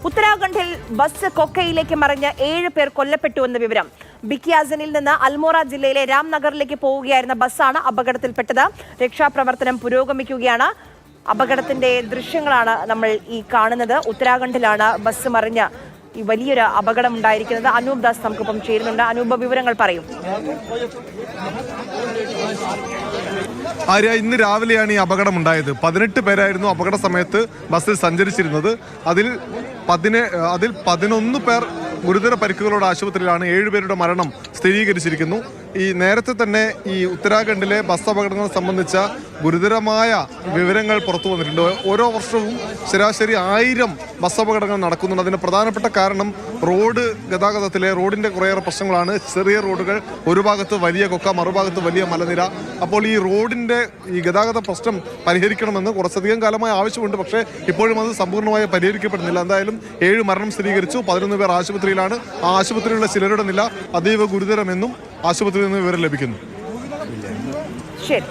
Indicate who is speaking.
Speaker 1: ഉത്തരാഖണ്ഡിൽ ബസ് കൊക്കയിലേക്ക് മറിഞ്ഞ് 7 പേർ കൊല്ലപ്പെട്ടുവെന്ന വിവരം. ബിക്കിയാസനിൽ നിന്ന് അൽമോറ ജില്ലയിലെ രാംനഗറിലേക്ക് പോവുകയായിരുന്ന ബസ്സാണ് അപകടത്തിൽപ്പെട്ടത്. രക്ഷാപ്രവർത്തനം പുരോഗമിക്കുകയാണ്. അപകടത്തിന്റെ ദൃശ്യങ്ങളാണ് നമ്മൾ ഈ കാണുന്നത്. ഉത്തരാഖണ്ഡിലാണ് ബസ് മറിഞ്ഞ് ഈ വലിയൊരു അപകടം ഉണ്ടായിരിക്കുന്നത്. അനൂപ് ദാസ് നമുക്കൊപ്പം ചേരുന്നുണ്ട്. അനൂപ്, വിവരങ്ങൾ പറയും.
Speaker 2: ആര്യ, ഇന്ന് രാവിലെയാണ് ഈ അപകടം ഉണ്ടായത്. 18 പേരായിരുന്നു അപകട സമയത്ത് ബസ്സിൽ സഞ്ചരിച്ചിരുന്നത്. അതിൽ 11 പേർ ഗുരുതര പരിക്കുകളോട് ആശുപത്രിയിലാണ്. 7 പേരുടെ മരണം സ്ഥിരീകരിച്ചിരിക്കുന്നു. ഈ നേരത്തെ തന്നെ ഈ ഉത്തരാഖണ്ഡിലെ ബസ് അപകടങ്ങൾ സംബന്ധിച്ച ഗുരുതരമായ വിവരങ്ങൾ പുറത്തു വന്നിട്ടുണ്ട്. ഓരോ വർഷവും ശരാശരി 1000 ബസ് അപകടങ്ങൾ നടക്കുന്നുണ്ട്. അതിന് പ്രധാനപ്പെട്ട കാരണം റോഡ് ഗതാഗതത്തിലെ റോഡിൻ്റെ കുറേയേറെ പ്രശ്നങ്ങളാണ്. ചെറിയ റോഡുകൾ, ഒരു ഭാഗത്ത് വലിയ കൊക്ക, മറുഭാഗത്ത് വലിയ മലനിര. അപ്പോൾ ഈ റോഡിൻ്റെ ഈ ഗതാഗത പ്രശ്നം പരിഹരിക്കണമെന്ന് കുറച്ചധികം കാലമായി ആവശ്യമുണ്ട്. പക്ഷേ ഇപ്പോഴും അത് പൂർണ്ണമായി പരിഹരിക്കപ്പെടുന്നില്ല. എന്തായാലും 7 മരണം സ്ഥിരീകരിച്ചു. 11 പേർ ആശുപത്രിയിലാണ്. ആ ആശുപത്രിയിലുള്ള ചിലരുടെ നില അതീവ ഗുരുതരമെന്നും ആശുപത്രിയിൽ നിന്ന് വിവരം ലഭിക്കുന്നു.
Speaker 1: ശരി.